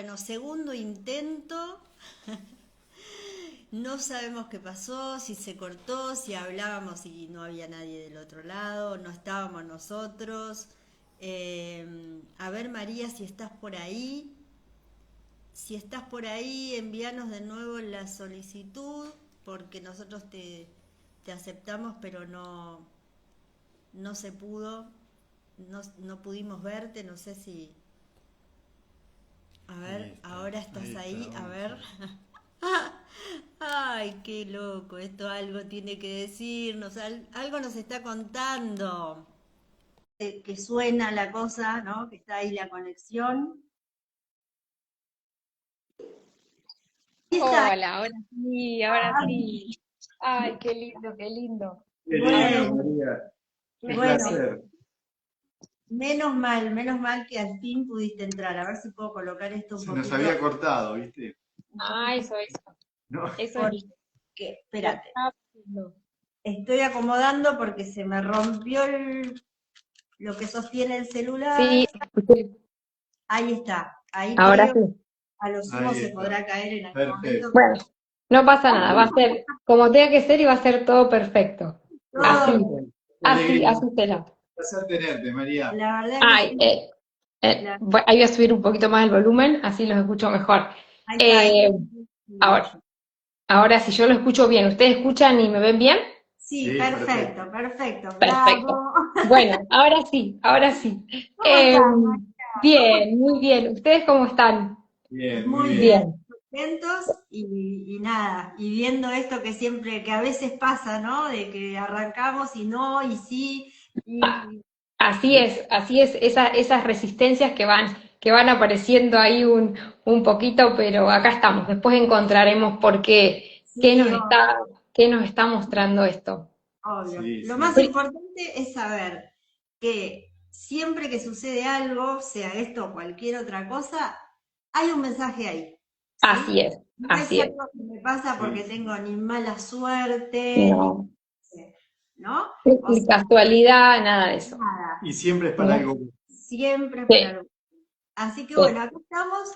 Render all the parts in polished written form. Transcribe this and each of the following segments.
Bueno, segundo intento, no sabemos qué pasó, si se cortó, si hablábamos y no había nadie del otro lado, no estábamos nosotros. A ver, María, si estás por ahí. Si estás por ahí, envíanos de nuevo la solicitud, porque nosotros te aceptamos, pero no se pudo, no pudimos verte, no sé si... A Ahí ver, está, ahora estás ahí está, ahí, a vamos a ver. ver. Ay, qué loco, esto algo tiene que decirnos, algo nos está contando. Que suena la cosa, ¿no? Que está ahí la conexión. Ahí está. Hola, ahora sí, ahora sí. Ay, qué lindo, qué lindo. Qué Ahora lindo, Bueno, sí. María. Un bueno, placer. menos mal que al fin pudiste entrar. A ver si puedo colocar esto un Se nos poquito, había cortado, ¿viste? un Ah, poquito, ¿No? eso es porque, lo que espérate, estaba haciendo. estoy acomodando porque se me rompió lo que sostiene el celular. Sí, escuché. Ahí está, ahí Ahora creo, sí. a lo sumo Ahí se está. podrá caer en algún momento. Perfecto. Bueno, no pasa nada, va a ser como tenga que ser y va a ser todo perfecto. Todo, Así, Bueno, qué así, alegría. así será. Un placer tenerte, María. la verdad que Ay, sí, ahí voy a subir un poquito más el volumen, así los escucho mejor. ahí está, ahí Eh, digo ahora, yo. ahora si yo lo escucho bien, ¿ustedes escuchan y me ven bien? Sí, Sí, perfecto. perfecto, perfecto, Perfecto. bravo. Bueno, ahora sí, ahora sí. ¿Cómo Eh, estás, María? bien, muy bien. ¿Ustedes cómo están? Bien, muy Muy bien. bien, Bien. contentos y nada, y viendo esto que siempre, que a veces pasa, ¿no? De que arrancamos y no, y sí, Ah, y así es, esas resistencias que van apareciendo ahí un poquito, pero acá estamos. Después encontraremos por qué, sí, qué nos está mostrando esto. obvio. Sí, Lo más sí. Pri- importante es saber que siempre que sucede algo, sea esto o cualquier otra cosa, hay un mensaje ahí, Así ¿sí? es, No es así es. algo que me pasa Sí, porque tengo ni mala suerte, No, ¿no? O ni sea, casualidad, nada de eso. nada, y siempre es para ¿No? algo bueno. siempre para Sí, algo. Así que sí, bueno, acá estamos.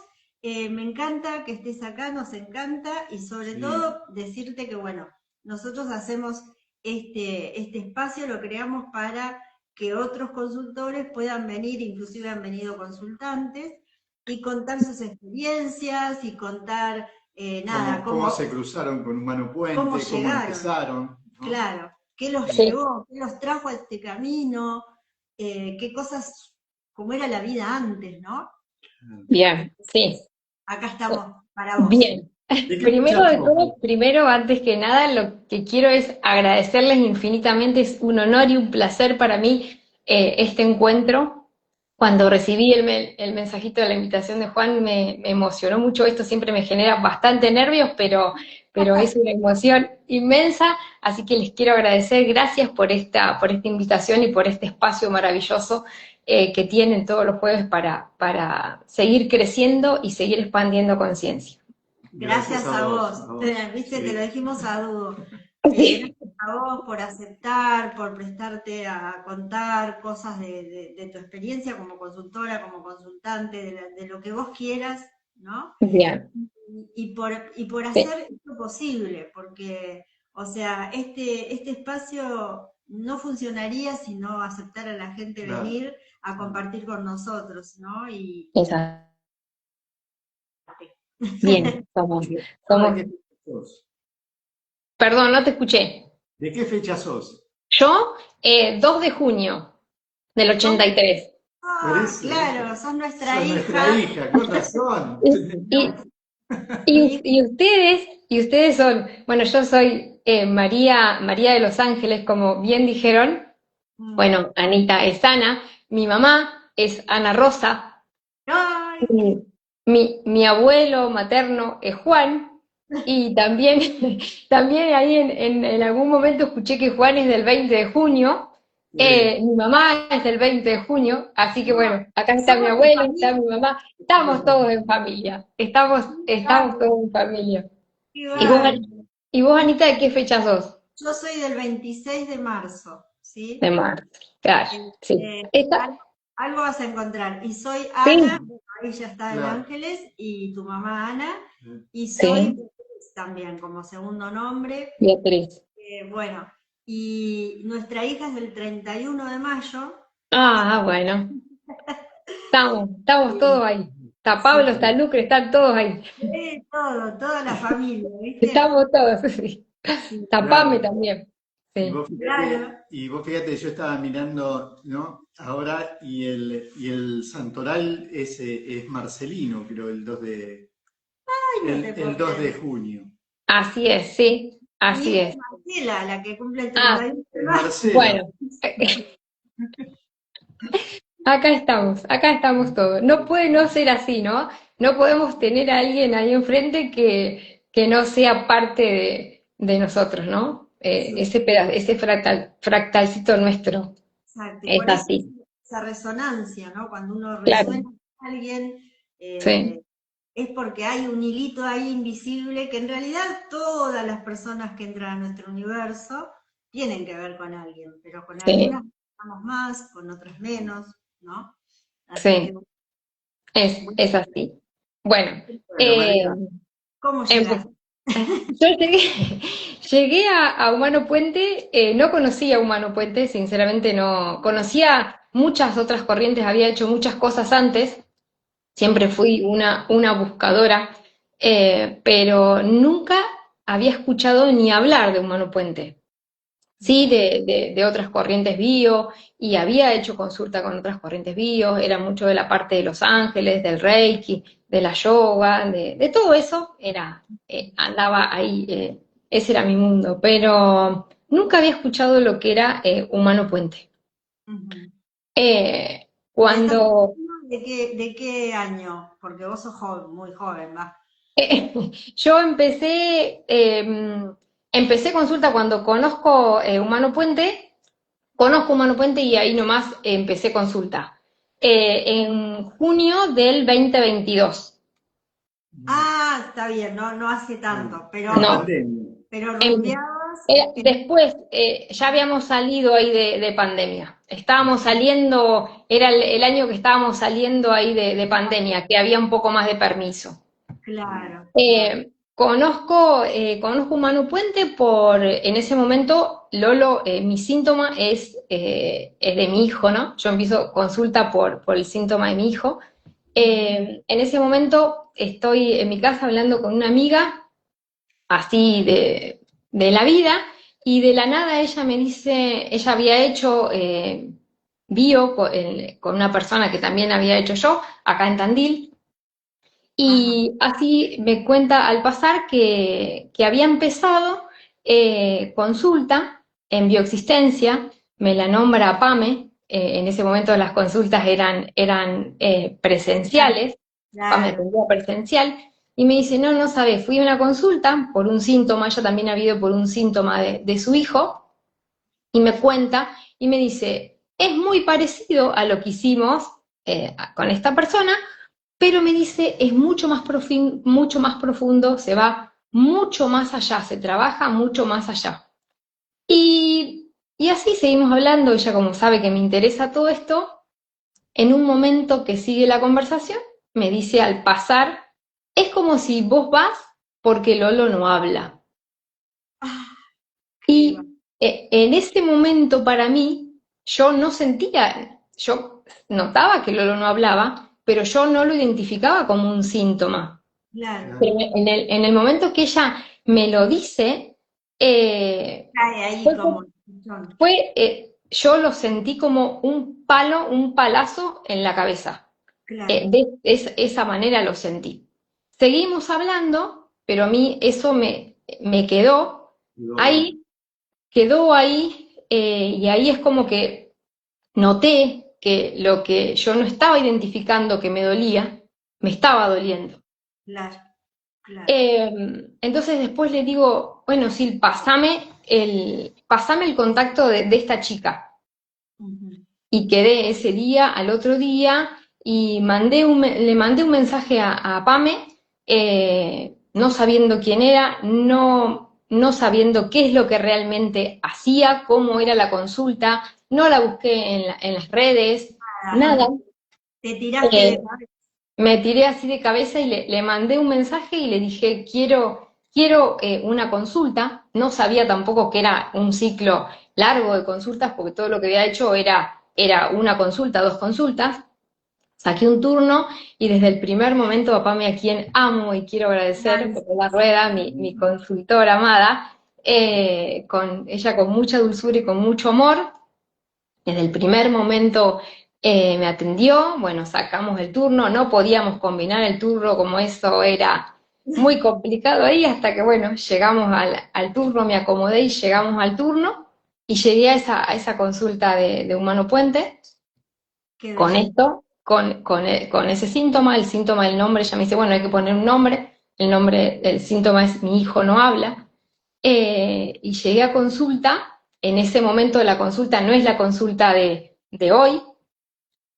Me encanta que estés acá, nos encanta y sobre Sí, todo decirte que bueno, nosotros hacemos este espacio, lo creamos para que otros consultores puedan venir, inclusive han venido consultantes, y contar sus experiencias y contar, nada, cómo se cruzaron con Humano cómo Puente, cómo llegaron, empezaron, ¿no? claro, qué los Y, sí. llevó, qué los trajo a este camino, qué cosas, cómo era la vida antes, ¿no? Así Bien, que sí. acá estamos para vos. Bien. ¿de qué Primero fecha de sos? todo, primero, antes que nada, lo que quiero es agradecerles infinitamente. Es un honor y un placer para mí este encuentro. Cuando recibí el mensajito de la invitación de Juan, me emocionó mucho. Esto siempre me genera bastante nervios, pero es una emoción inmensa. Así que les quiero agradecer. Gracias por esta invitación y por este espacio maravilloso que tienen todos los jueves para seguir creciendo y seguir expandiendo conciencia. Gracias Gracias a a vos, vos. a vos. Viste, te lo Sí, dijimos a dúo. Sí, Gracias a vos por aceptar, por prestarte a contar cosas de tu experiencia como consultora, como consultante, de lo que vos quieras, ¿no? bien, Y por sí, hacer esto posible, porque, o sea, este espacio no funcionaría si no aceptara a la gente claro. venir a Claro. compartir con nosotros, ¿no? esa, bien, ¿No? ¿De somos, qué fecha sos? perdón, no te escuché. ¿De qué fecha sos? Yo, 2 de junio del ¿Cómo? 83. Por Ah, eso, claro, ¿viste? sos nuestra Sos nuestra hija. hija, con razón. Y, y, Mi y ustedes son, bueno, yo soy María de los Ángeles, como bien dijeron. mm. Bueno, Anita es Ana, mi mamá es Ana Rosa, Ay, qué... mi abuelo materno es Juan, y también, también ahí en algún momento escuché que Juan es del 20 de junio, Sí. mi mamá es del 20 de junio, así que Somos, bueno, acá está mi somos tu abuelo, está familia. mi mamá, estamos todos en familia, estamos Dale, todos en familia. qué ¿Y vos, bárbaro. y vos, Anita, de qué fecha sos? Yo soy del 26 de marzo, De ¿sí? marzo, claro, sí. Este, Esta, algo vas a encontrar. Y soy Sí, Ana, bueno, ahí ya está el Claro. Ángeles, y tu mamá Ana, y soy sí, Beatriz también como segundo nombre. Beatriz. Bueno, y nuestra hija es del 31 de mayo. Ah, bueno, estamos Y, todos ahí. Está Pablo, sí, está Lucre, están todos ahí. toda la familia, ¿viste? Estamos todos, sí. Sí, Está Pame Claro. también. Y Sí. vos fíjate, claro. y vos fíjate, yo estaba mirando, ¿no? Ahora, y el santoral es Marcelino, creo, Ay, no te el puedo 2 de creer. junio. Así es, sí, Mi así hija es. es Marcela, la que cumple el Ah, 31 de Es mayo. Marcela. bueno, acá estamos todos. No puede no ser así, ¿no? No podemos tener a alguien ahí enfrente que no sea parte de nosotros, ¿no? Sí, Ese fractalcito nuestro exacto. Y es por eso así. esa resonancia, ¿no? Cuando uno Claro, resuena con alguien, sí, es porque hay un hilito ahí invisible que en realidad todas las personas que entran a nuestro universo tienen que ver con alguien, pero con algunas sí, estamos más, con otras menos, ¿no? Así que, sí, es así. Bueno, Bueno, eh, María, ¿cómo empe- llegaste? yo llegué, llegué a Humano Puente, no conocía Humano Puente, sinceramente no, conocía muchas otras corrientes, había hecho muchas cosas antes, siempre fui una buscadora, pero nunca había escuchado ni hablar de Humano Puente. Sí, de otras corrientes bio, y había hecho consulta con otras corrientes bio, era mucho de la parte de los ángeles, del Reiki, de la yoga, de todo eso, andaba ahí, ese era mi mundo, pero nunca había escuchado lo que era Humano Puente. Ujú. ¿Y estás Cuando de qué año? Porque vos sos joven, muy joven, va. yo empecé consulta cuando conozco Humano Puente. Conozco Humano Puente y ahí nomás empecé consulta. En junio del 2022. Ah, está bien, no, no hace bueno, tanto, en No, pandemia. pero em- rumbeabas después ya habíamos salido ahí de pandemia. Estábamos saliendo, era el año que estábamos saliendo ahí de pandemia, que había un poco más de permiso. claro, claro. Conozco Humano Puente en ese momento, Lolo, mi síntoma es de mi hijo, ¿no? Yo empiezo consulta por el síntoma de mi hijo. Ujú. En ese momento estoy en mi casa hablando con una amiga, así de la vida, y de la nada ella me dice, ella había hecho bio con una persona que también había hecho yo, acá en Tandil, Ajá, y así me cuenta al pasar que había empezado consulta en bioexistencia, me la nombra Pame, en ese momento las consultas eran claro, presenciales, Pame claro. atendía presencial, y me dice, no, no sabes, fui a una consulta por un síntoma, ella también ha habido por un síntoma de su hijo, y me cuenta, y me dice, es muy parecido a lo que hicimos con esta persona, pero me dice, es mucho más profundo, se va mucho más allá, se trabaja mucho más allá. Y así seguimos hablando, ella como sabe que me interesa todo esto, en un momento que sigue la conversación, me dice al pasar, es como si vos vas porque Lolo no habla. Ah, qué va. Y en ese momento para mí, yo no sentía, yo notaba que Lolo no hablaba, pero yo no lo identificaba como un síntoma. Claro, Pero Claro. en el momento que ella me lo dice, eh, cae ahí fue, como el chichón. yo lo sentí como un palo, un palazo en la cabeza. Claro, Esa manera lo sentí. Seguimos hablando, pero a mí eso me Quedó ahí. ahí, quedó ahí, y ahí es como que noté que lo que yo no estaba identificando que me dolía, me estaba doliendo. claro, claro. Entonces después le digo, bueno, Sil, pasame el contacto de esta chica. Ujú. Y quedé ese día, al otro día, y le mandé un mensaje a Pame, no sabiendo quién era, no sabiendo qué es lo que realmente hacía, cómo era la consulta, no la busqué en las redes, nada, Te tiraste eh, de cabeza. me tiré así de cabeza y le mandé un mensaje y le dije, quiero una consulta. No sabía tampoco que era un ciclo largo de consultas, porque todo lo que había hecho era una consulta, dos consultas. Saqué un turno y desde el primer momento, papá, a quien amo y quiero agradecer, Ay, Pepe La Rueda, mi consultora amada, ella con mucha dulzura y con mucho amor, desde el primer momento me atendió, bueno, sacamos el turno, no podíamos combinar el turno, como eso era muy complicado ahí, hasta que, bueno, llegamos al turno, me acomodé y llegamos al turno, y llegué a esa consulta de Humano Puente, qué con bello. esto, con ese síntoma, el síntoma del nombre, ella me dice, bueno, hay que poner un nombre, el nombre del síntoma es mi hijo no habla, y llegué a consulta, en ese momento de la consulta no es la consulta de hoy,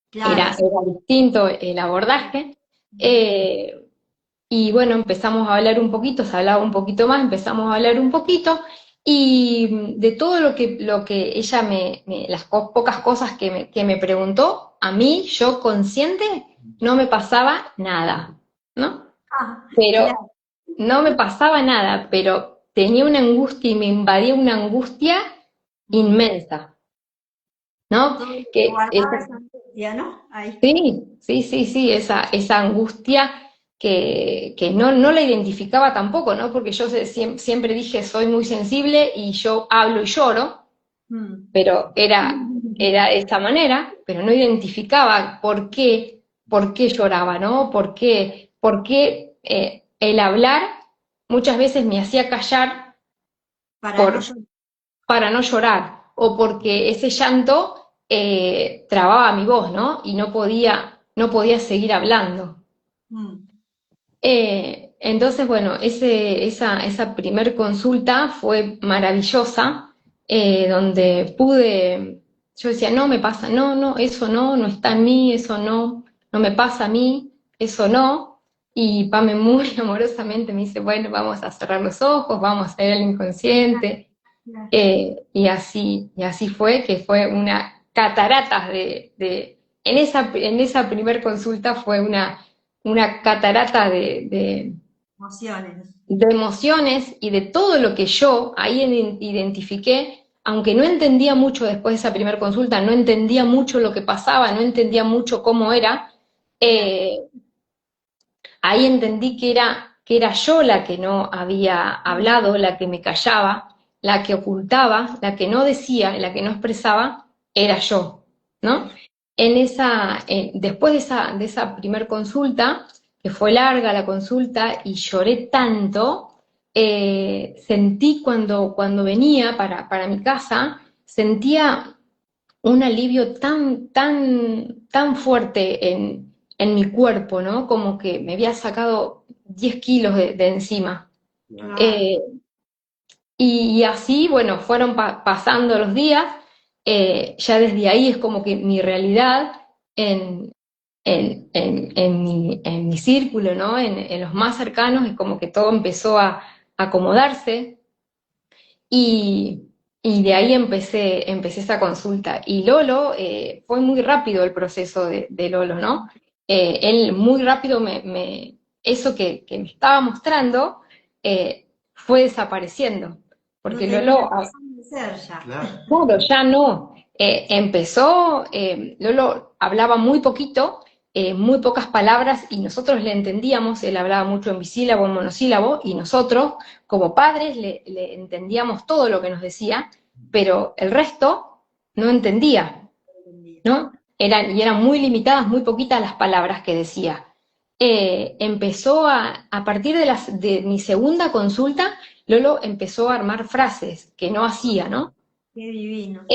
Claro, era distinto el abordaje, eh, y bueno, empezamos a hablar un poquito, se hablaba un poquito más, empezamos a hablar un poquito, y de todo lo que ella las pocas cosas que me preguntó, a mí, yo consciente, no me pasaba nada, ¿no? Pero claro. no me pasaba nada, pero tenía una angustia y me invadía una angustia inmensa, ¿no? Todo Que guardaba esa angustia, ¿no? Ahí. sí, sí, sí, sí, esa angustia que no la identificaba tampoco, ¿no? Porque yo siempre dije, soy muy sensible y yo hablo y lloro, Mm. pero era de esta manera, pero no identificaba por qué lloraba, ¿no? Por qué el hablar muchas veces me hacía callar Para no por, llorar. para no llorar, o porque ese llanto trababa mi voz, ¿no? Y no podía seguir hablando. Mm. Entonces, bueno, esa primer consulta fue maravillosa, donde yo decía, no me pasa, no, no, eso no está en mí, eso no me pasa a mí, eso no. Y Pame muy amorosamente me dice, bueno, vamos a cerrar los ojos, vamos a ir al inconsciente. Claro. Y así fue, que fue una catarata en esa primer consulta fue una catarata Emociones. de emociones y de todo lo que yo ahí identifiqué, aunque no entendía mucho después de esa primera consulta, no entendía mucho lo que pasaba, no entendía mucho cómo era, Claro. eh, ahí entendí que era yo la que no había hablado, la que me callaba, la que ocultaba, la que no decía, la que no expresaba, era yo, ¿no? Después de esa primer consulta, que fue larga la consulta y lloré tanto, sentí cuando venía para mi casa, sentía un alivio tan, tan, tan fuerte en mi cuerpo, ¿no? Como que me había sacado 10 kilos de encima. Claro. Eh, y así, bueno, fueron pasando los días, ya desde ahí es como que mi realidad en, en mi círculo, ¿no? En los más cercanos, es como que todo empezó a acomodarse. Y de ahí empecé esa consulta. Y Lolo, fue muy rápido el proceso de Lolo, ¿no? Él muy rápido eso que me estaba mostrando, fue desapareciendo. No Porque tenía Lolo, razón de ser ya. Claro. claro, ya no. Lolo hablaba muy poquito, muy pocas palabras, y nosotros le entendíamos. Él hablaba mucho en bisílabo, en monosílabo, y nosotros, como padres, le entendíamos todo lo que nos decía, pero el resto no entendía, ¿no? Y eran muy limitadas, muy poquitas las palabras que decía. Empezó a partir de mi segunda consulta, Lolo empezó a armar frases que no hacía, ¿no? Qué divino.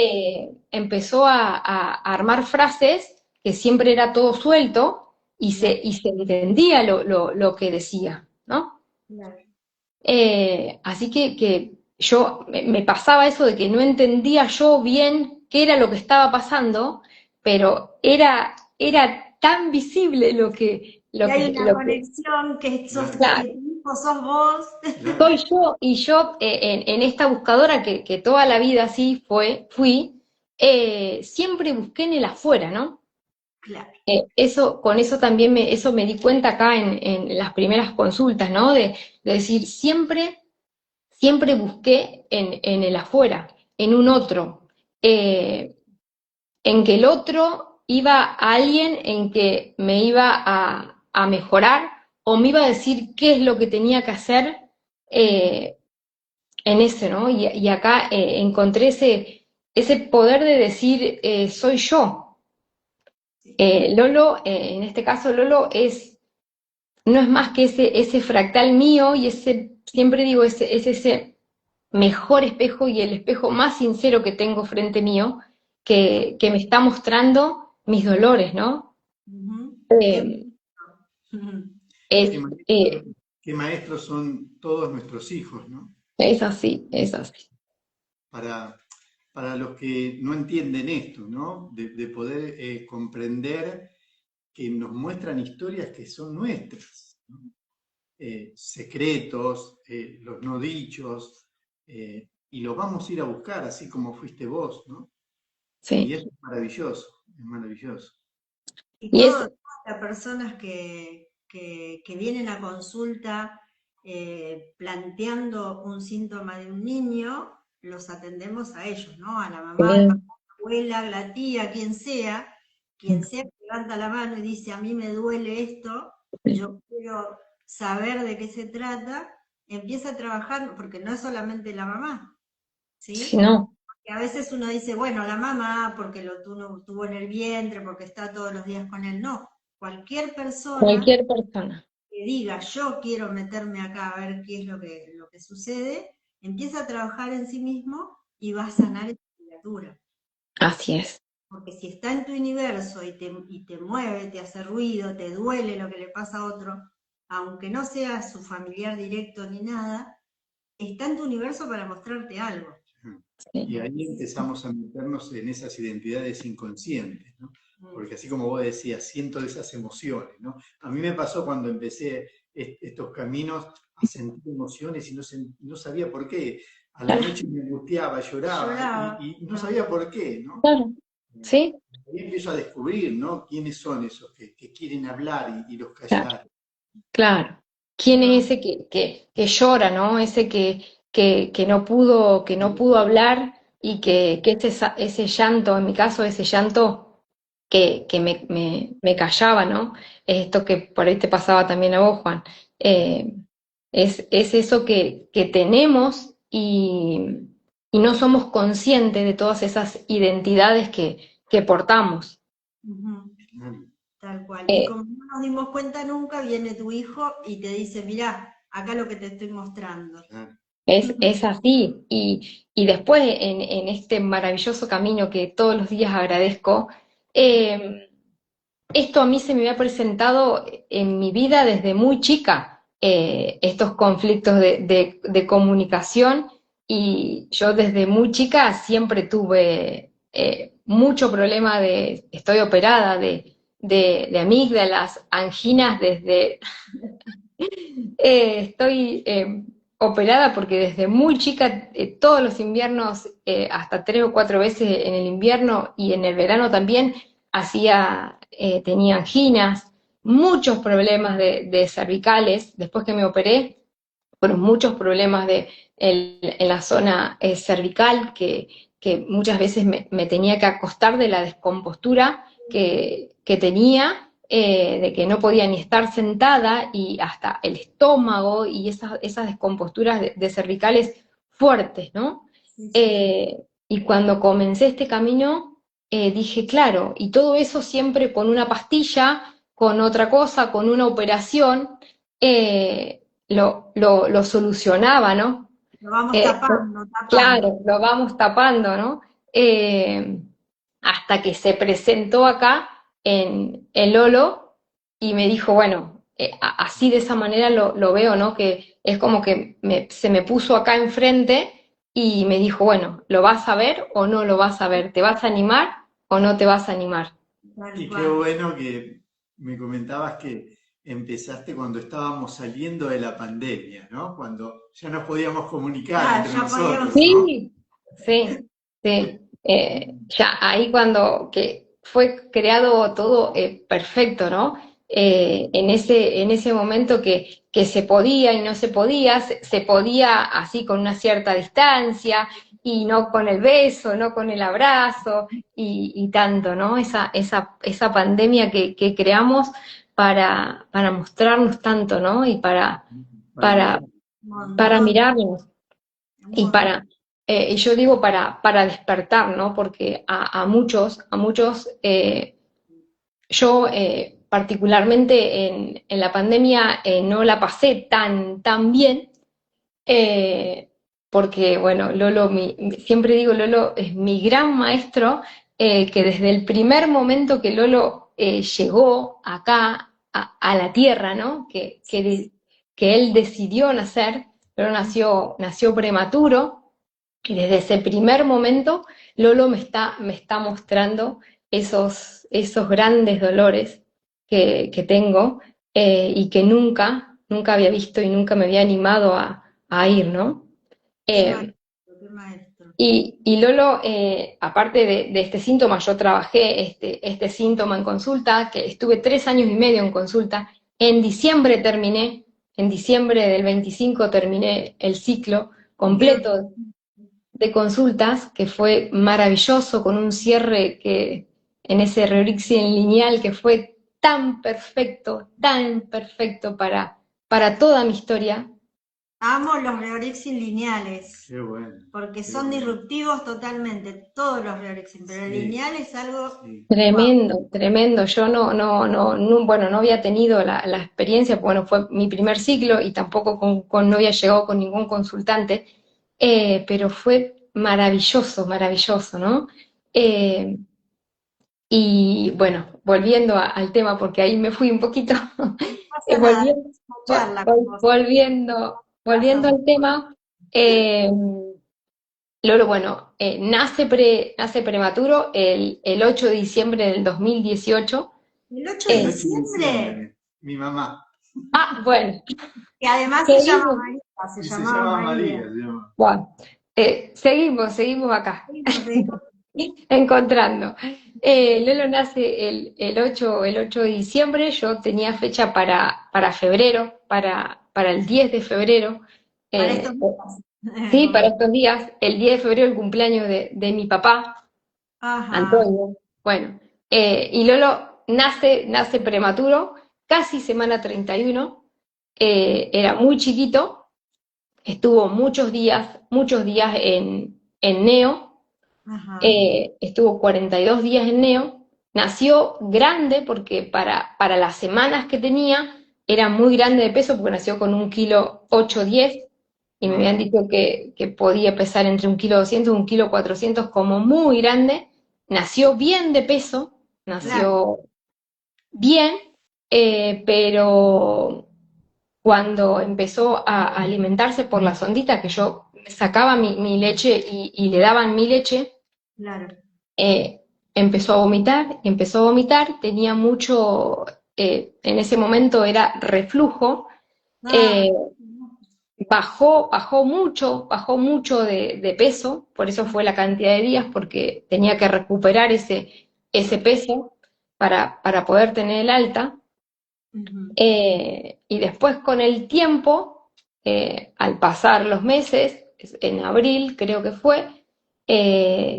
Empezó a armar frases que siempre era todo suelto, y se, Claro, y se entendía lo que decía, ¿no? claro. Así que yo me pasaba eso de que no entendía yo bien qué era lo que estaba pasando, pero era tan visible lo que, Y lo hay que, una lo que, conexión claro, que tu hijo sos vos. soy yo. Y yo, en esta buscadora que toda la vida así fui, siempre busqué en el afuera, ¿no? claro. Con eso también eso me di cuenta acá en las primeras consultas, ¿no? De decir, siempre busqué en el afuera, en un otro, en que el otro iba a alguien en que me iba a mejorar o me iba a decir qué es lo que tenía que hacer eh, en ese, ¿no? Y acá encontré ese poder de decir, soy yo. Sí. Lolo, en este caso, Lolo no es más que ese fractal mío y siempre digo, es ese mejor espejo y el espejo más sincero que tengo frente mío, que me está mostrando mis dolores, ¿no? Ujú. Qué Eh, Ujú. Qué es, maestros, qué maestros son todos nuestros hijos, ¿no? es así, es así. Para, para los que no entienden esto, ¿no? De poder comprender que nos muestran historias que son nuestras, ¿no? Secretos, los no dichos, y los vamos a ir a buscar, así como fuiste vos, ¿no? Y Sí. eso es maravilloso, es maravilloso. Y Y es, todas las personas que vienen a consulta planteando un síntoma de un niño, los atendemos a ellos, ¿no? A la mamá, al papá, eh, a la abuela, la tía, quien sea que levanta la mano y dice, a mí me duele esto, yo quiero saber de qué se trata, empieza a trabajar, porque no es solamente la mamá, si ¿sí? no, Que a veces uno dice, bueno, la mamá, porque tuvo en el vientre, porque está todos los días con él. No, cualquier persona cualquier persona. que diga, yo quiero meterme acá a ver qué es lo que sucede, empieza a trabajar en sí mismo y va a sanar esa criatura. Así es. Porque si está en tu universo y te mueve, te hace ruido, te duele lo que le pasa a otro, aunque no sea su familiar directo ni nada, está en tu universo para mostrarte algo. Y Sí. ahí empezamos a meternos en esas identidades inconscientes, ¿no? Porque así como vos decías, siento esas emociones, ¿no? A mí me pasó cuando empecé estos caminos a sentir emociones y no sabía por qué. A la Claro, noche me angustiaba, lloraba Lloraba. y no sabía por qué, ¿no? claro. Sí, Ahí empiezo a descubrir, ¿no? ¿Quiénes son esos que quieren hablar y los claro. callar? Claro. ¿Quién es ese que llora, ¿no? Ese que no pudo hablar y que ese llanto, en mi caso, ese llanto que me callaba, ¿no? Esto que por ahí te pasaba también a vos, Juan. Eh, es eso que tenemos y no somos conscientes de todas esas identidades que portamos. Ujú. Tal cual. Y Eh, como no nos dimos cuenta nunca, viene tu hijo y te dice, mirá, acá lo que te estoy mostrando. Claro. es así. Y después, en este maravilloso camino que todos los días agradezco, eh, esto a mí se me había presentado en mi vida desde muy chica, estos conflictos de comunicación, y yo desde muy chica siempre tuve mucho problema estoy operada de amígdalas, anginas desde estoy operada porque desde muy chica, todos los inviernos, hasta 3 o 4 veces en el invierno y en el verano también, tenía anginas, muchos problemas de cervicales. Después que me operé, fueron muchos problemas en la zona cervical que muchas veces me tenía que acostar de la descompostura que tenía, de que no podía ni estar sentada y hasta el estómago y esas descomposturas de cervicales fuertes, ¿no? Sí, sí. Y cuando comencé este camino, dije, claro, y todo eso siempre con una pastilla, con otra cosa, con una operación. Lo solucionaba, ¿no? Lo vamos Eh, tapando, tapando. claro, lo vamos tapando, ¿no? Eh, Hasta que se presentó acá en Lolo y me dijo, bueno, así de esa manera lo veo, ¿no? Que es como que se me puso acá enfrente y me dijo, bueno, ¿lo vas a ver o no lo vas a ver? ¿Te vas a animar o no te vas a animar? Tal Y qué cual. bueno que me comentabas que empezaste cuando estábamos saliendo de la pandemia, ¿no? Cuando ya nos podíamos comunicar Ah, entre ya podíamos. nosotros, ¿no? Sí, sí, sí. Ya ahí cuando fue creado todo perfecto, ¿no? En ese momento que se podía y no se podía, se podía así con una cierta distancia, y no con el beso, no con el abrazo, y tanto, ¿no? Esa pandemia que creamos para mostrarnos tanto, ¿no? Y Para para, mirar. Un para montón, mirarnos un y montón. y yo digo para despertar, ¿no? Porque a muchos, yo particularmente en la pandemia no la pasé tan bien, eh, porque, bueno, Lolo, siempre digo, Lolo es mi gran maestro, que desde el primer momento que Lolo llegó acá a la tierra, ¿no? Que él decidió nacer, Lolo nació prematuro, y desde ese primer momento Lolo me está mostrando esos grandes dolores que tengo, y que nunca había visto y nunca me había animado a ir, ¿no? Qué Eh, maestro, qué maestro. y Lolo, aparte de este síntoma, yo trabajé este síntoma en consulta, que estuve 3 años y medio en consulta. En diciembre del 25 terminé el ciclo Qué- completo de consultas, que fue maravilloso, con un cierre que en ese Reorixien lineal que fue tan perfecto para toda mi historia. Amo los Reorexin lineales, Qué bueno, porque qué son bueno. disruptivos totalmente, todos los Reorexin, pero el Sí, lineal es algo, sí. wow. Tremendo, tremendo. Yo bueno, no había tenido la experiencia, bueno, fue mi primer ciclo y tampoco no había llegado con ningún consultante, pero fue maravilloso, maravilloso, ¿no? Eh, y bueno, volviendo al tema, porque ahí me fui un poquito, No pasa nada, volviendo, es una charla con vos. volviendo al tema, eh, Lolo, bueno, nace prematuro el 8 de diciembre del 2018. El 8 de El 8 de diciembre, diciembre, mi mamá. Bueno, que además se llama seguimos, María, se Y se llamaba llama María. María, se llama. bueno, seguimos acá, Seguimos, seguimos. encontrando. Lolo nace el 8 de diciembre, yo tenía fecha para febrero, para el 10 de febrero. Para estos eh, días. sí, para estos días, el 10 de febrero, el cumpleaños de mi papá. Ajá. Antonio. Bueno, y Lolo nace prematuro, casi semana 31. Era muy chiquito, estuvo muchos días en Neo, Ajá. estuvo 42 días en Neo, nació grande porque para las semanas que tenía era muy grande de peso, porque nació con 1,8 kg, y me habían Ah, dicho que podía pesar entre 1,2 kg, 1,4 kg, como muy grande. Nació bien de peso, Claro. nació bien, pero cuando empezó a alimentarse por la sondita, que yo sacaba mi leche y le daban mi leche, Claro. eh, empezó a vomitar, tenía mucho, en ese momento era reflujo. Ah, eh, bajó mucho de peso, por eso fue la cantidad de días, porque tenía que recuperar ese peso para poder tener el alta. ujú. Y después, con el tiempo, al pasar los meses, en abril creo que fue,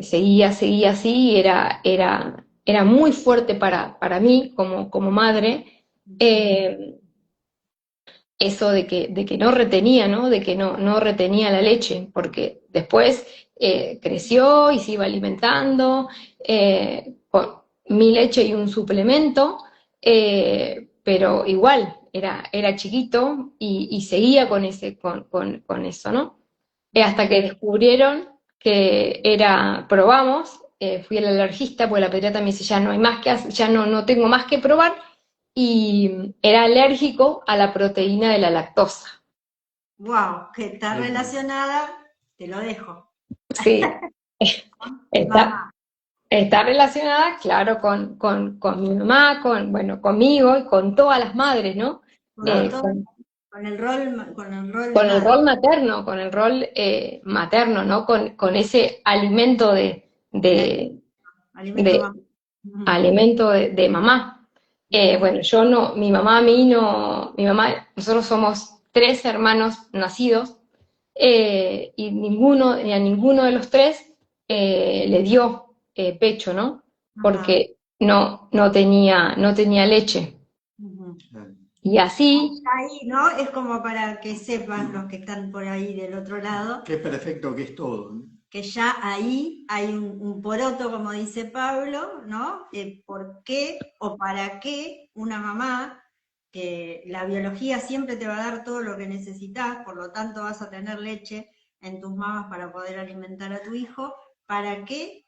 seguía así, y era muy fuerte para mí como madre. Eso de que no retenía, ¿no? De que no retenía la leche, porque después creció y se iba alimentando con mi leche y un suplemento, pero igual era chiquito, y seguía con eso, ¿no? Hasta que descubrieron probamos, fui al alergista, porque la pediatra me dice, ya no hay más que hacer, ya no tengo más que probar, y era alérgico a la proteína de la lactosa. Wow, que está qué bueno. relacionada, te lo dejo. Sí, está, Mamá. está relacionada, claro, con mi mamá, bueno, conmigo y con todas las madres, ¿no? Con Eh, todo, con, con el rol de con el madre. rol materno, con el rol materno, ¿no? Con ese alimento El de, alimento de, mamá. alimento de mamá. Bueno, yo no, mi mamá a mí no, mi mamá, nosotros somos 3 hermanos nacidos, y ni a ninguno de los 3 le dio pecho, ¿no? Ajá. Porque no tenía leche. Ujú. Claro. Y así, Ahí, ¿no? Es como para que sepan los que están por ahí del otro lado, Qué perfecto que es todo, ¿no? que ya ahí hay un poroto, como dice Pablo, ¿no? ¿Por qué o para qué una mamá, que la biología siempre te va a dar todo lo que necesitas, por lo tanto vas a tener leche en tus mamas para poder alimentar a tu hijo, ¿para qué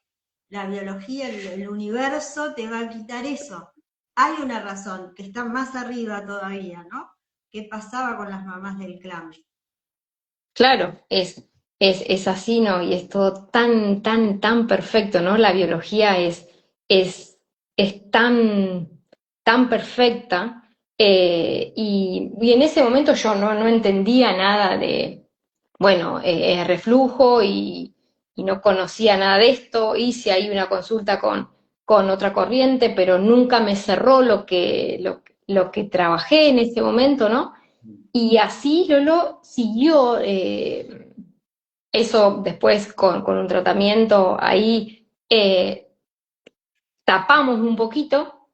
la biología, el universo te va a quitar eso? Hay una razón que está más arriba todavía, ¿no? ¿Qué pasaba con las mamás del clan? claro, es así, ¿no? Y es todo tan, tan, tan perfecto, ¿no? La biología es, es tan, tan perfecta. Y en ese momento yo no entendía nada de, bueno, reflujo y no conocía nada de esto. Hice ahí una consulta con otra corriente, pero nunca me cerró lo que trabajé en ese momento, ¿no? Y así Lolo siguió, eso después con un tratamiento ahí, tapamos un poquito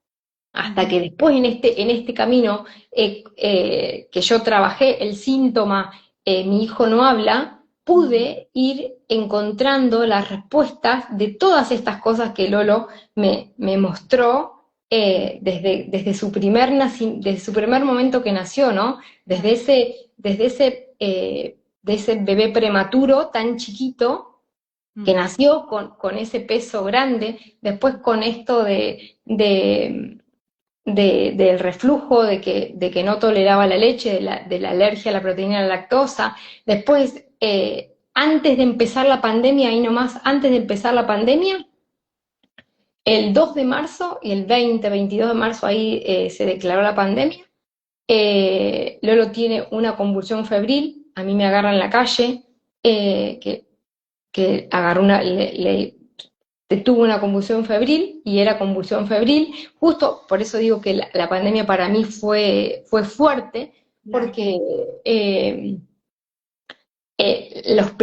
hasta Ujú. que después en este camino, que yo trabajé el síntoma, mi hijo no habla, Ujú. pude ir encontrando las respuestas de todas estas cosas que Lolo me mostró, desde su primer momento que nació, ¿no? Desde ese bebé prematuro tan chiquito que Ujú. nació con ese peso grande, después con esto del reflujo, de que no toleraba la leche, de la alergia a la proteína de la lactosa. Después, antes de empezar la pandemia, ahí nomás, antes de empezar la pandemia, el 2 de marzo y el 22 de marzo ahí se declaró la pandemia. Lolo tiene una convulsión febril, a mí me agarra en la calle, que agarró tuvo una convulsión febril y era convulsión febril. Justo por eso digo que la pandemia para mí fue fuerte, Claro. porque la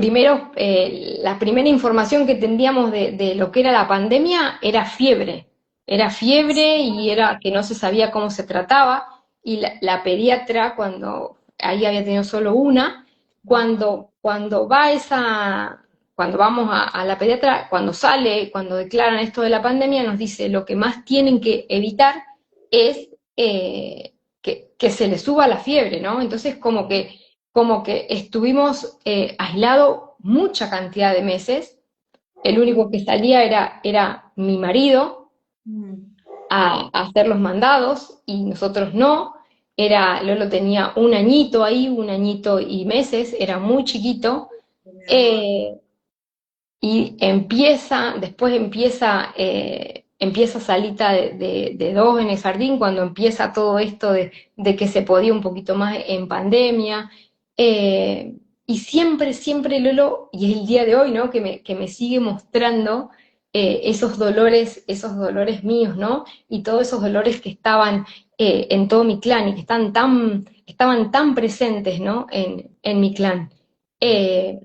primera información que teníamos de lo que era la pandemia era fiebre y era que no se sabía cómo se trataba, y la pediatra, cuando ahí había tenido solo una, cuando cuando vamos a la pediatra, cuando declaran esto de la pandemia, nos dice lo que más tienen que evitar es que se le suba la fiebre, ¿no? Entonces como que estuvimos aislados mucha cantidad de meses. El único que salía era mi marido Mm. a hacer los mandados y nosotros no. Lolo tenía un añito ahí, un añito y meses, era muy chiquito. Mi amor. eh, y empieza Salita de 2 en el jardín, cuando empieza todo esto de que se podía un poquito más en pandemia. Y siempre, siempre Lolo, y es el día de hoy, ¿no? Que me sigue mostrando esos dolores míos, ¿no? Y todos esos dolores que estaban en todo mi clan y que estaban tan presentes, ¿no? En mi clan. Eh,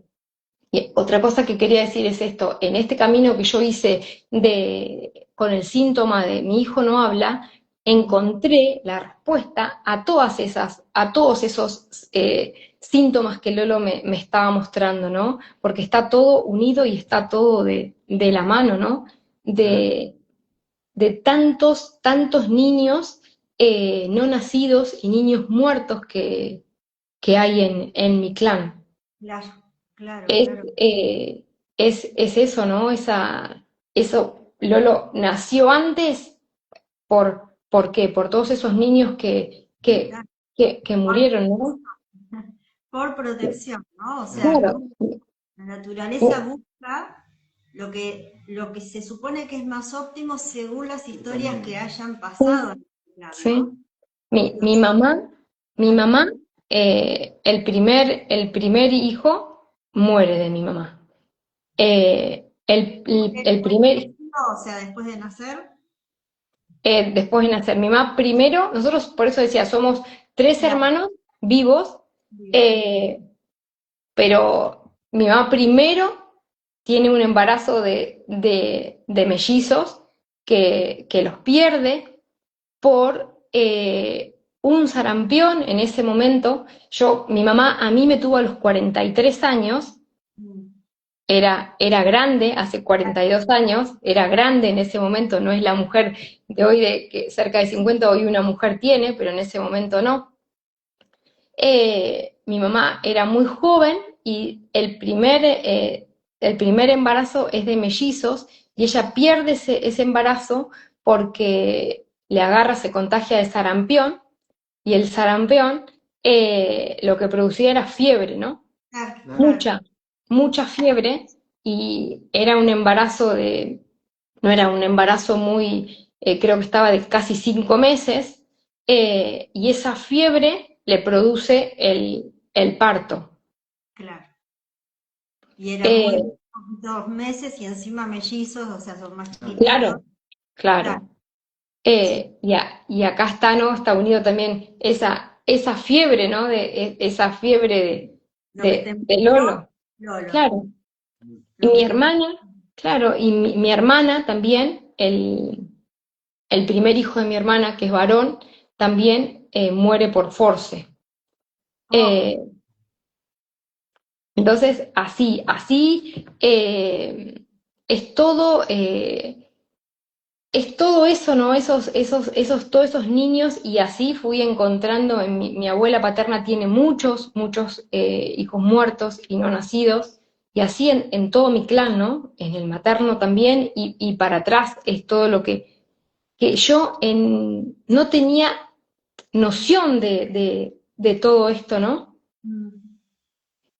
y otra cosa que quería decir es esto: en este camino que yo hice con el síntoma de mi hijo no habla, encontré la respuesta a todos esos síntomas que Lolo me estaba mostrando, ¿no? Porque está todo unido y está todo de la mano, ¿no? Claro. De tantos, tantos niños no nacidos y niños muertos que hay en mi clan. Claro, claro, Es, claro. eh, es eso, ¿no? Eso, Lolo nació antes. ¿Por qué? Por todos esos niños que, que, Claro. que, que Por, murieron, ¿no? por protección, ¿no? O sea, Claro, la naturaleza busca lo que se supone que es más óptimo según las historias que hayan sí, pasado en el plan, sí. ¿no? Mi, mi Entonces, mamá, mi ah, mamá, el primer hijo muere de mi mamá. El ¿fue primer, elegido? O sea, después de nacer. después de nacer. Mi mamá primero, nosotros por eso decía, somos tres Claro. hermanos vivos, eh, pero mi mamá primero tiene un embarazo de mellizos que los pierde por un sarampión en ese momento. Mi mamá a mí me tuvo a los 43 años, era grande, hace 42 años, era grande en ese momento, no es la mujer de hoy de que cerca de 50 hoy una mujer tiene, pero en ese momento no. Mi mamá era muy joven y el primer embarazo es de mellizos y ella pierde ese embarazo porque le agarra, se contagia de sarampión y el sarampión lo que producía era fiebre, ¿no? Claro. Mucha, mucha fiebre y era un embarazo no era un embarazo muy, creo que estaba de casi 5 meses, y esa fiebre le produce el parto. Claro. Y era Eh, muy 2 meses y encima mellizos, o sea, son más chiquititos. claro, claro. Y acá está, ¿no? Está unido también esa fiebre, ¿no? Esa fiebre Lo que te de mostró, Lolo. Lolo. Claro. Y Lo mi que te hermana, claro, y mi hermana también, el primer hijo de mi hermana, que es varón, también muere por force. Oh, Eh, entonces, así es todo eso, ¿no? Todos esos niños, y así fui encontrando, mi abuela paterna tiene muchos hijos muertos y no nacidos, y así en todo mi clan, ¿no? En el materno también, y para atrás es todo lo que yo no tenía noción de todo esto, ¿no?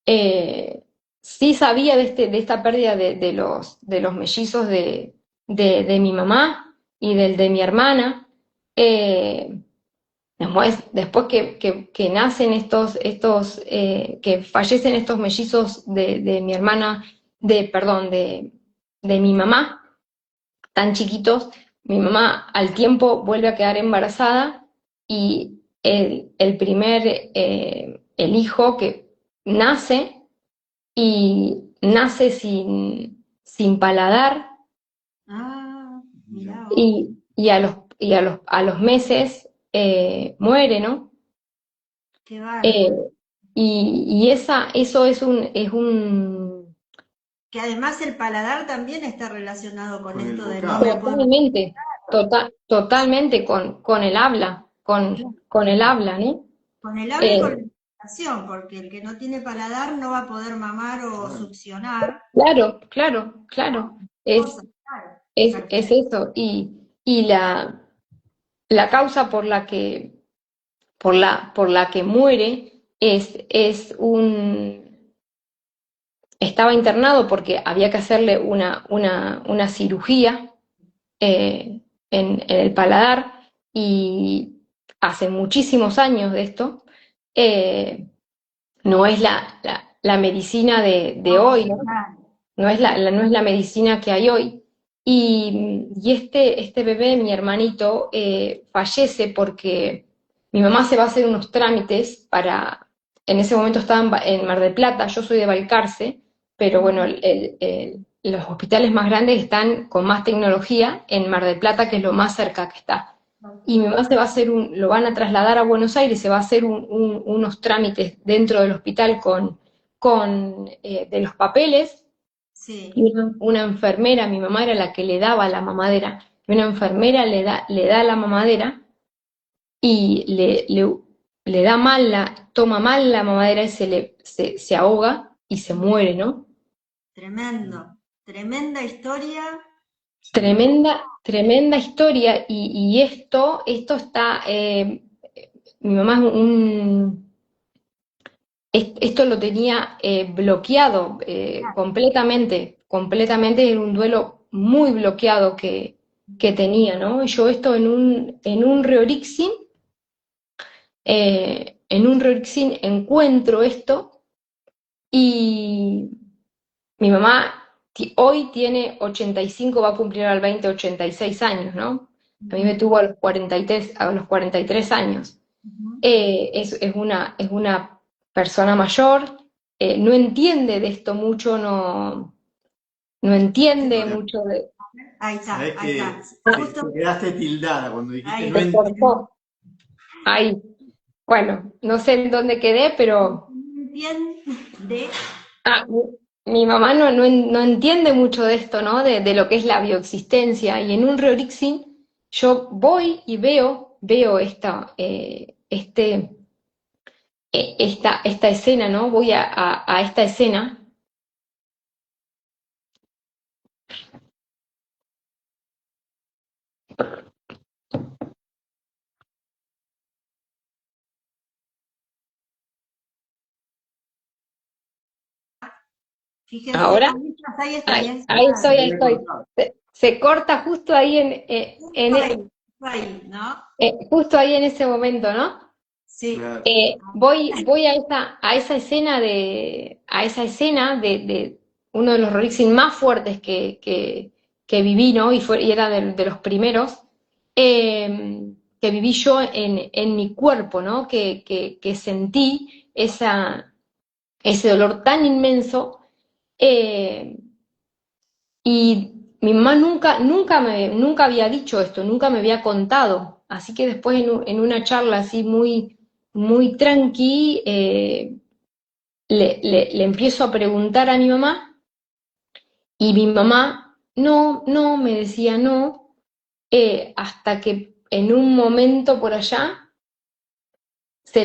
Eh, sí sabía de esta pérdida de los mellizos de mi mamá y del de mi hermana. Eh, después que nacen que fallecen estos mellizos de mi hermana, perdón, de mi mamá, tan chiquitos, mi mamá al tiempo vuelve a quedar embarazada y el hijo que nace y nace sin paladar mirá vos. y a los meses muere, ¿no? Qué Eh, bárbaro. eso es un Que además el paladar también está relacionado con Con el esto de no bocado. me puedo. totalmente, totalmente con el habla, con el habla, ¿no? Con el habla y con la Eh, alimentación, porque el que no tiene paladar no va a poder mamar o succionar claro, cosas, claro. es eso. Y la causa por la que muere estaba internado porque había que hacerle una cirugía en el paladar, y hace muchísimos años de esto. No es la medicina de hoy, ¿no? Claro. No es la medicina que hay hoy. Y este bebé, mi hermanito, fallece porque mi mamá se va a hacer unos trámites en ese momento estaba en Mar del Plata, yo soy de Balcarce, pero bueno, los hospitales más grandes están con más tecnología en Mar del Plata, que es lo más cerca que está. Y mi mamá se va a hacer lo van a trasladar a Buenos Aires, se va a hacer unos trámites dentro del hospital de los papeles, Sí. y una enfermera, mi mamá era la que le daba la mamadera, y una enfermera le da la mamadera y le da mal, toma mal la mamadera y se ahoga y se muere, ¿no? Tremendo. Tremenda historia. Tremenda historia, y esto está, mi mamá esto lo tenía bloqueado completamente, era un duelo muy bloqueado que tenía, ¿no? Y yo esto en un Reorixin encuentro esto, y mi mamá hoy tiene 85, va a cumplir al 86 años, ¿no? A mí me tuvo a los 43 años. Ujú. Es una persona mayor, no entiende de esto mucho, no entiende Ahora, mucho de... Ahí está, sabés ahí que está. te Justo quedaste tildada cuando dijiste ahí no Se entiendo. cortó. Ahí. Bueno, no sé en dónde quedé, pero de ah, mi mamá no entiende mucho de esto, ¿no? De lo que es la bioexistencia. Y en un Reorixin yo voy y veo esta escena, ¿no? Voy a esta escena. fíjense, Ahora, ahí está, ahí ahí Se estoy. cortado. Se corta justo ahí justo ahí, ¿no? justo ahí en ese momento, ¿no? Sí. Claro. Voy a esa escena de uno de los Rorixin más fuertes que viví, ¿no? Y era de los primeros, que viví yo en mi cuerpo, ¿no? Que sentí ese dolor tan inmenso, eh, y mi mamá nunca había dicho esto, nunca me había contado. Así que después en una charla así muy tranqui, le empiezo a preguntar a mi mamá, y mi mamá no, me decía no, hasta que en un momento por allá se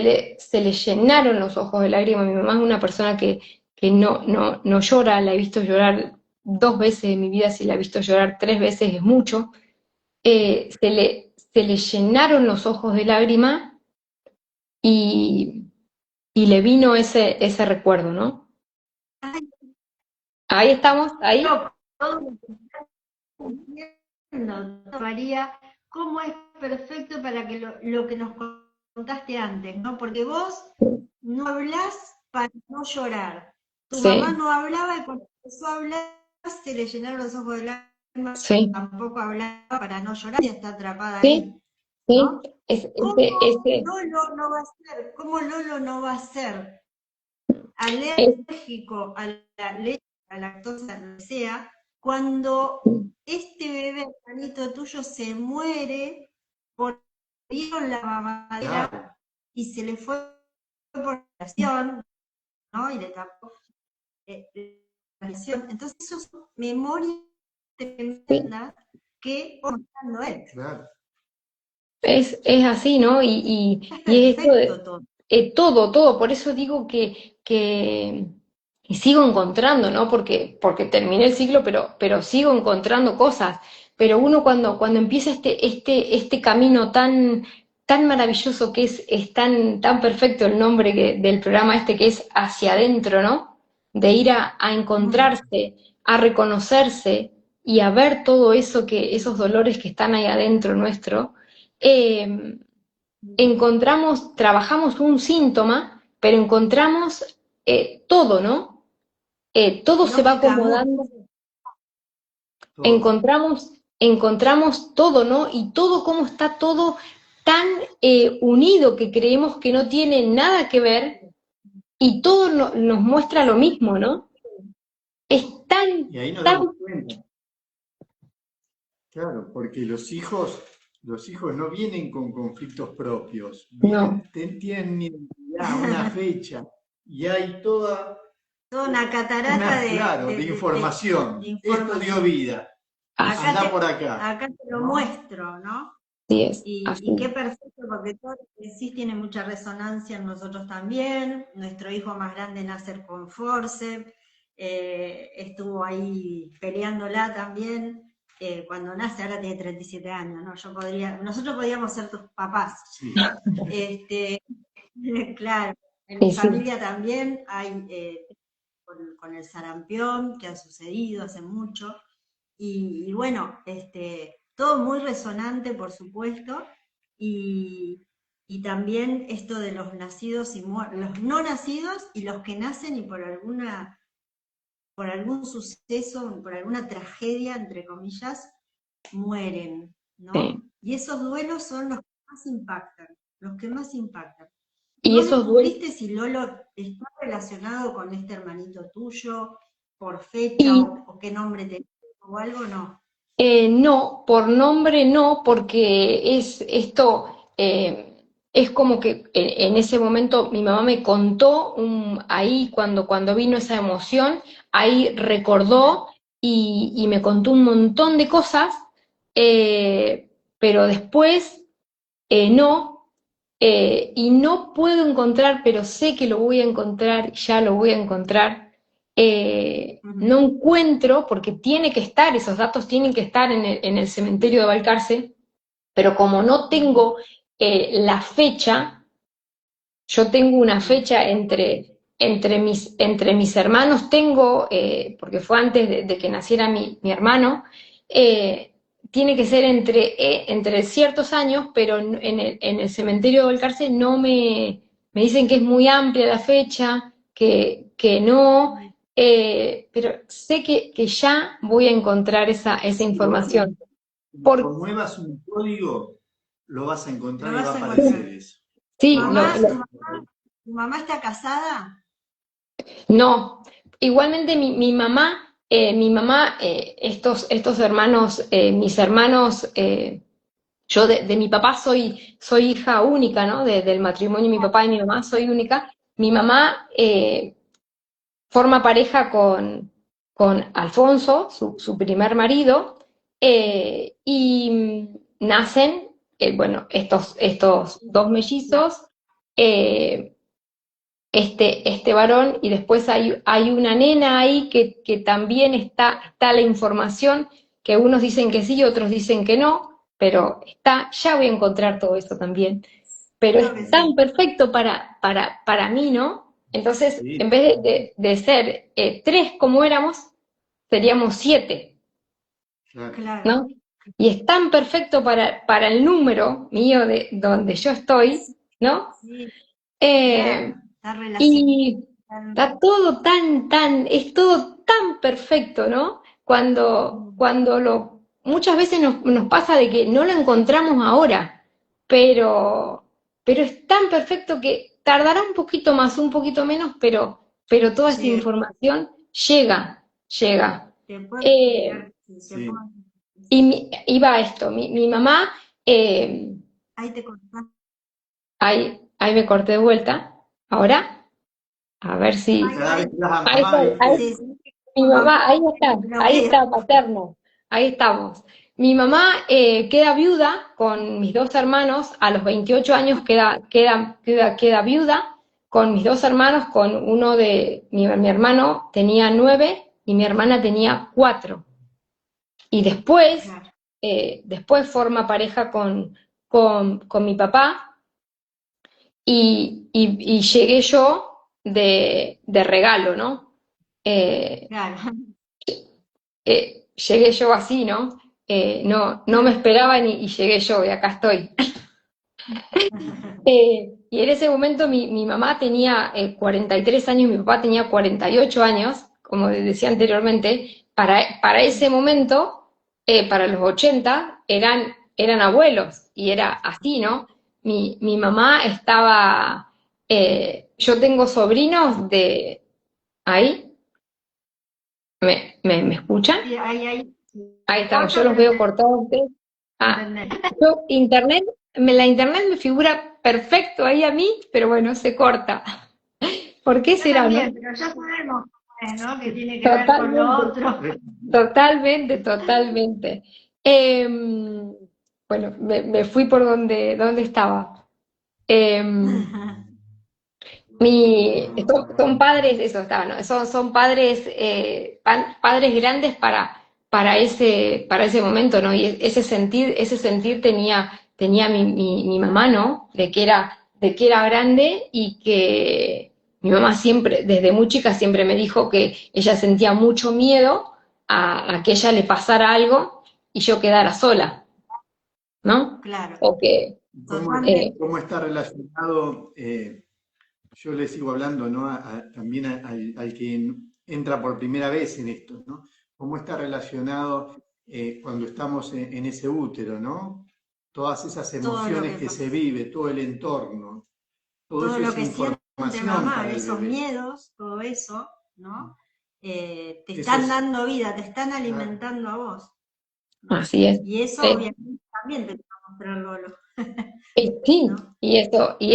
le llenaron los ojos de lágrimas. Mi mamá es una persona que no llora, la he visto llorar 2 veces en mi vida. Si la he visto llorar 3 veces es mucho. Se le llenaron los ojos de lágrima, y, y le vino ese recuerdo, ¿no? Ahí estamos, ahí. Pero todo lo que estás diciendo, María, cómo es perfecto para que lo que nos contaste antes, ¿no? Porque vos no hablás para no llorar. Tu mamá Sí, no hablaba y cuando empezó a hablar se le llenaron los ojos de lágrimas, sí, tampoco hablaba para no llorar y está atrapada sí, ahí, sí. ¿no? ¿Cómo Ese, Lolo no va a ser? ¿Cómo Lolo no va a ser es- alérgico a la leche, a la lactosa, lo que sea, cuando este bebé, hermanito tuyo, se muere por dieron la Claro. mamadera y se le fue por la acción, ¿no? Y le tapó la lesión. Entonces, eso son memorias sí, tremendas que mostrando él. Claro. es así, ¿no? Es Y es esto perfecto todo. todo. Por eso digo y sigo encontrando, ¿no? Porque terminé el ciclo, pero sigo encontrando cosas. Pero uno cuando empieza este camino tan maravilloso, que es tan perfecto el nombre del programa este, que es Hacia Adentro, ¿no? De ir a Mm. encontrarse, a reconocerse y a ver todo eso, esos dolores que están ahí adentro nuestro. eh, Trabajamos un síntoma, pero encontramos todo, ¿no? Todo se va Lógicamente, acomodando, Todo. encontramos todo, ¿no? Y todo, cómo está todo tan unido, que creemos que no tiene nada que ver, y todo nos muestra lo mismo, ¿no? Es tan, Y ahí nos tan, damos cuenta. Claro, porque los hijos no vienen con conflictos propios, no, vienen, tienen una identidad, una fecha, y hay toda toda una catarata claro, de información. de Esto dio información. vida, así, anda por acá, Acá te lo ¿no? muestro, ¿no? es, Y qué así. perfecto, porque todo lo que decís tiene mucha resonancia en nosotros también. Nuestro hijo más grande nace con forceps, estuvo ahí peleándola también. Cuando nace, ahora tiene 37 años, ¿no? Nosotros podríamos ser tus papás. Sí, Este, claro, en mi Sí, sí, familia también hay con el sarampión, que ha sucedido hace mucho. Y bueno, todo muy resonante, por supuesto, y, y también esto de los nacidos y los no nacidos y los que nacen y por algún suceso, por alguna tragedia, entre comillas, mueren, sí. ¿no? Y esos duelos son los que más impactan, los que más impactan. Y ¿No me esos duelos, supiste si Lolo está relacionado con este hermanito tuyo por fecha y o qué nombre te o algo? No. no, por nombre no, porque es como que en ese momento mi mamá me contó ahí cuando vino esa emoción, ahí recordó y me contó un montón de cosas, pero después no, y no puedo encontrar, pero sé que lo voy a encontrar, ya lo voy a encontrar. No encuentro, porque tiene que estar, esos datos tienen que estar en el cementerio de Balcarce, pero como no tengo la fecha, yo tengo una fecha entre mis hermanos, tengo, porque fue antes de que naciera mi hermano, eh, tiene que ser entre ciertos años, pero en el cementerio de Balcarce me dicen que es muy amplia la fecha, que no, pero sé que ya voy a encontrar esa información. Por, Cuando muevas un código, lo vas a Lo encontrar y va vas a a aparecer encontrar. eso. sí, Lo vas a ¿Tu mamá está casada? no, igualmente mi mamá, estos hermanos, mis hermanos, yo de mi papá soy hija única, ¿no? Del matrimonio de mi papá y mi mamá soy única. Mi mamá forma pareja con Alfonso, su primer marido, y nacen, bueno, estos dos mellizos. eh, este varón, y después hay una nena ahí que también está la información, que unos dicen que sí, otros dicen que no, pero ya voy a encontrar todo eso también. Pero Creo que es tan sí. perfecto para mí, ¿no? Entonces, Sí, en vez de ser tres como éramos, seríamos siete, claro. Claro. ¿no? Y es tan perfecto para el número mío de donde yo estoy, ¿no? Sí, Eh, claro. Está relacionado. Y está todo es todo tan perfecto, ¿no? Muchas veces nos pasa de que no lo encontramos ahora, pero, pero es tan perfecto que tardará un poquito más, un poquito menos, pero toda esa Llega. información llega. Te puedo Eh, explicar, sí, te Sí. puedo- y va esto, mi mamá, eh, Ahí te contás. ahí me corté de vuelta, ahora, a ver si... Ahí, Cada vez ahí. que vas a Ahí mamá, está, ¿viste? Sí, sí. mi Mamá, mamá, lo ahí veo. está, paterno, ahí estamos. Mi mamá queda viuda con mis dos hermanos, a los 28 años queda viuda con mis dos hermanos, con uno mi hermano tenía 9 y mi hermana tenía 4. Y Claro. después forma pareja con mi papá y llegué yo de regalo, ¿no? Eh, Claro. llegué yo así, ¿no? No me esperaban y llegué yo y acá estoy. Y en ese momento mi mamá tenía 43 años, mi papá tenía 48 años, como decía anteriormente. Para ese momento, para los 80, eran abuelos y era así, ¿no? Mi mamá estaba... yo tengo sobrinos de... ¿Ahí? ¿Me escuchan? Sí, ahí. Ahí Se estamos, yo corta, los pero veo te cortados a ustedes. Ah, entendés. la internet me figura perfecto ahí a mí, pero bueno, se corta. ¿Por qué Yo será, no? también, pero ya sabemos cómo es, ¿no? Que tiene que ver con lo Totalmente, otro. totalmente. Em, bueno, me fui por donde estaba. Em, son padres, eso está, ¿no? Son padres, padres grandes para ese momento, ¿no? Y ese sentir tenía mi mamá, ¿no? De que era grande y que mi mamá siempre, desde muy chica, siempre me dijo que ella sentía mucho miedo a que ella le pasara algo y yo quedara sola, ¿no? Claro, O que, totalmente. Cómo está relacionado? Yo le sigo hablando, ¿no? También al que entra por primera vez en esto, ¿no? ¿Cómo está relacionado cuando estamos en ese útero, ¿no? todas esas todo lo emociones que que pasa, se vive, todo el entorno, todo todo eso lo es que siente información mamá, para el esos bebé. miedos, todo eso, ¿no? Te Eso están es, dando vida, te están claro, alimentando a vos, ¿no? Así es. Y eso Sí. obviamente también te lo va a mostrar Lolo, Sí, ¿no? y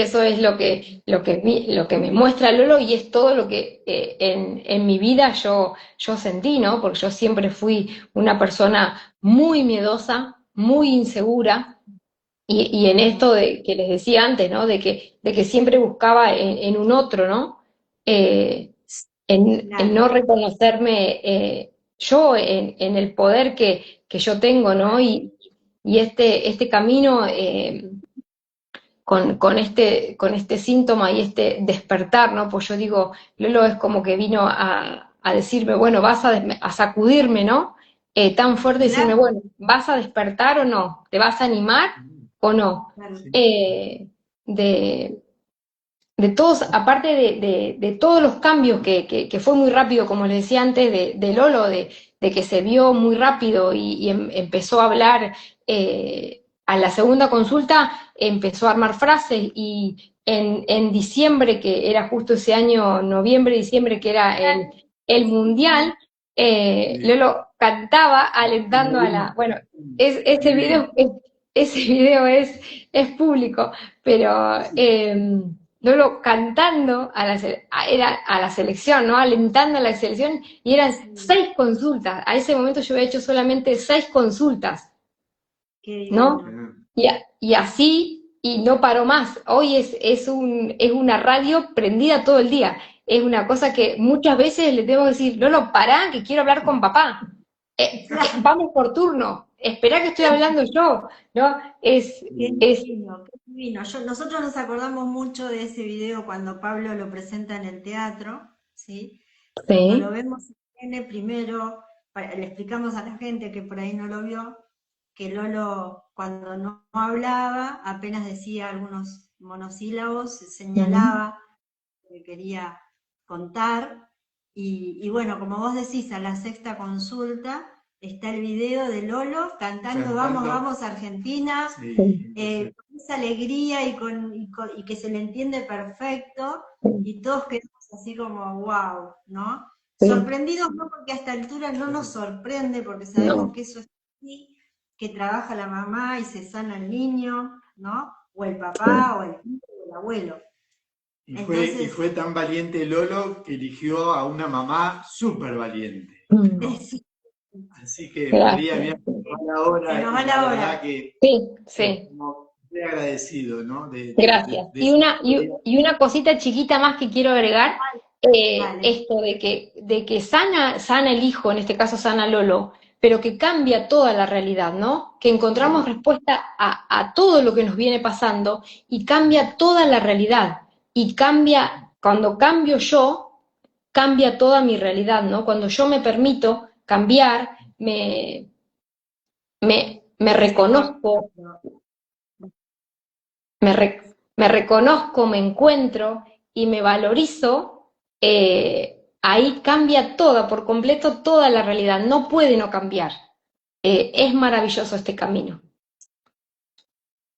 eso es lo que me muestra Lolo y es todo lo que en mi vida yo sentí, ¿no? Porque yo siempre fui una persona muy miedosa, muy insegura, y en esto que les decía antes, ¿no? De que siempre buscaba en un otro, ¿no? Eh, en Claro, no reconocerme yo en el poder que yo tengo, ¿no? Y este camino con este síntoma y este despertar, ¿no? Pues yo digo, Lolo es como que vino a decirme, bueno, vas a sacudirme, ¿no? Tan fuerte decirme, claro, bueno, ¿vas a despertar o no? ¿Te vas a animar o no? claro. sí, Eh, de, de todos, aparte de todos los cambios que fue muy rápido, como les decía antes, de Lolo, de que se vio muy rápido y empezó a hablar a la segunda consulta, empezó a armar frases y en diciembre, que era justo ese año, noviembre, diciembre, que era el mundial, sí. Lolo cantaba alentando a la... Bueno, ese Divino. video, ese video es público, pero... Lolo cantando era a la selección, ¿no? Alentando a la selección, y eran Sí, 6 consultas. A ese momento yo había hecho solamente 6 consultas, qué ¿no? divino. Claro. Y así, y no paró más. Hoy es una radio prendida todo el día. Es una cosa que muchas veces le tengo que decir, Lolo, pará, que quiero hablar con papá. Vamos por turno, esperá que estoy hablando yo, ¿no? Es, Qué es, divino, qué divino. Nosotros nos acordamos mucho de ese video cuando Pablo lo presenta en el teatro, ¿sí? Cuando lo sí. vemos en el primero, le explicamos a la gente que por ahí no lo vio, que Lolo cuando no hablaba, apenas decía algunos monosílabos, Ujú, señalaba que quería contar. Y bueno, como vos decís, a la sexta consulta está el video de Lolo cantando Vamos, Cantando, vamos Argentina, sí, sí, con esa alegría y que se le entiende perfecto, sí, y todos quedamos así como wow, ¿no? sí. Sorprendidos no, porque a esta altura no nos sorprende, porque sabemos No, que eso es así, que trabaja la mamá y se sana el niño, ¿no? O el sí. papá, o el tío, o el abuelo. y Entonces, fue tan valiente Lolo que eligió a una mamá súper valiente, Mm, ¿no? sí, Así que María, gracias. mira, Sí, se nos va la se hora nos va y la la verdad hora. que sí, estamos muy agradecidos, ¿no? gracias. De Y esa una, y, historia. y una cosita chiquita más que quiero agregar, Dale. esto de que sana el hijo, en este caso sana Lolo, pero que cambia toda la realidad, ¿no? Que encontramos respuesta a todo lo que nos viene pasando y cambia toda la realidad. Y cuando cambio yo, cambia toda mi realidad, ¿no? Cuando yo me permito cambiar, me Se reconozco, cortó. me reconozco, me encuentro y me valorizo, ahí cambia toda, por completo, toda la realidad. No puede no cambiar. Es maravilloso este camino.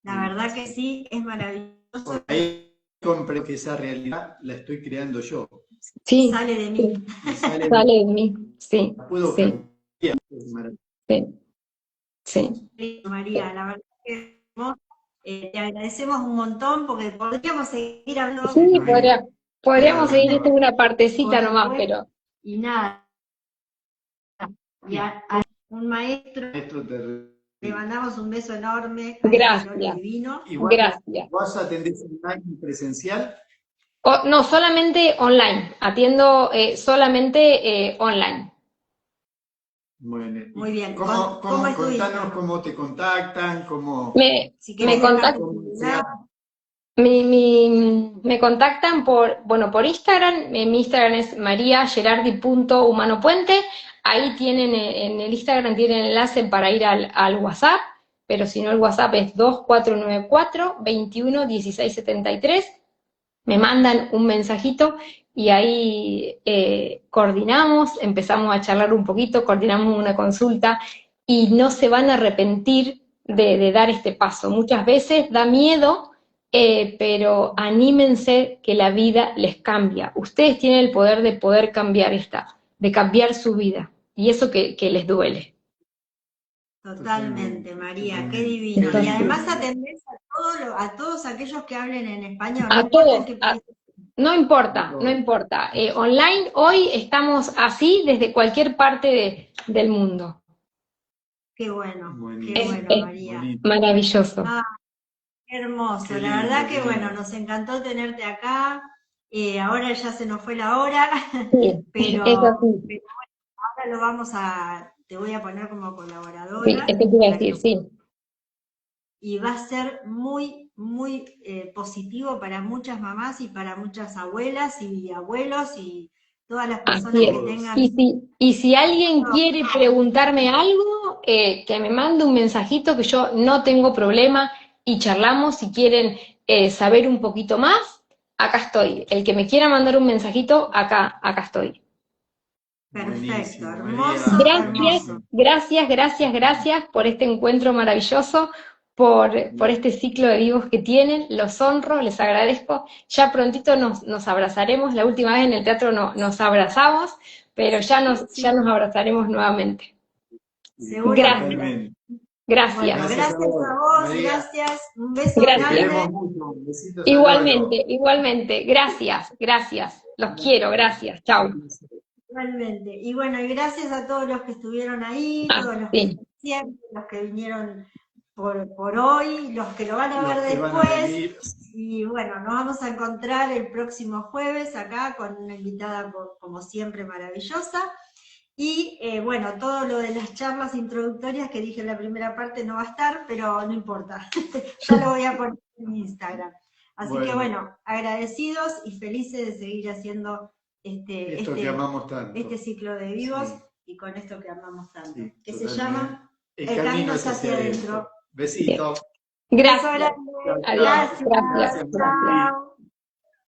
La verdad que sí, es maravilloso Por ahí compré que esa realidad la estoy creando yo y Sí, sale de mí. sí, y sale de sale de mí. Sí, la puedo sí, cambiar. Es maravilloso. sí, sí. María, la verdad que te agradecemos un montón porque podríamos seguir hablando Sí, podríamos seguir esto en Claro, una partecita por nomás, supuesto, pero y nada, y a un maestro esto te le mandamos un beso enorme a este Lolo gracias, divino. igual gracias. vas a atender online y presencial. No, solamente online. Atiendo solamente online. Bueno, Muy ¿y bien, ¿cómo es tu contanos Instagram? cómo te contactan, cómo, Me, Si me querés dejar tu contactan, cómo se celular, hace? me contactan por Instagram. Mi Instagram es mariagerardi.humanopuente. Ahí tienen, en el Instagram tienen el enlace para ir al WhatsApp, pero si no, el WhatsApp es 2494 21 16 73. Me mandan un mensajito y ahí coordinamos, empezamos a charlar un poquito, coordinamos una consulta y no se van a arrepentir de dar este paso. Muchas veces da miedo, pero anímense que la vida les cambia. Ustedes tienen el poder de poder cambiar de cambiar su vida, y eso que les duele. Totalmente, María, qué divino. Y además atendés a todos aquellos que hablen en español. A No importa todos, en qué país. no importa, no importa. Online hoy estamos así desde cualquier parte del mundo. Qué bueno, Buenísimo. qué bueno, María. Maravilloso. Ah, qué hermoso. Qué La lindo, verdad qué que bueno, lindo. nos encantó tenerte acá. Ahora ya se nos fue la hora, Sí, pero es así. ahora te voy a poner como Sí, colaboradora es que te iba a para que decir, sí. y va a ser muy, muy positivo para muchas mamás y para muchas abuelas y abuelos y todas las personas Así es. que tengan. Y si alguien quiere preguntarme algo, que me mande un mensajito, que yo no tengo problema y charlamos. Si quieren saber un poquito más, acá estoy. El que me quiera mandar un mensajito, acá estoy. Perfecto, Buenísimo, hermoso, María, hermoso. Gracias por este encuentro maravilloso, por este ciclo de vivos que tienen. Los honro, les agradezco. Ya prontito nos abrazaremos. La última vez en el teatro nos abrazamos, pero ya nos abrazaremos nuevamente. Seguramente. Totalmente. Gracias. Bueno, gracias a vos, María. gracias. Un beso Te Gracias. grande. queremos mucho. Besitos al oro. Igualmente. Gracias. Los quiero, gracias. Chau. Igualmente. Y bueno, y gracias a todos los que estuvieron ahí, todos los que Sí. están siempre, los que vinieron por hoy, los que lo van a ver Los que van a después. venir. Y bueno, nos vamos a encontrar el próximo jueves acá con una invitada como siempre maravillosa. Y bueno, todo lo de las charlas introductorias que dije en la primera parte no va a estar, pero no importa. Ya lo voy a poner en mi Instagram. Así que bueno, agradecidos y felices de seguir haciendo Esto que amamos tanto. este ciclo de vivos Sí. y con esto que amamos tanto. Sí, que se totalmente. llama El camino es hacia adentro. Besito. Gracias. Beso grande. Chao, chao. Adiós. Gracias. Chao.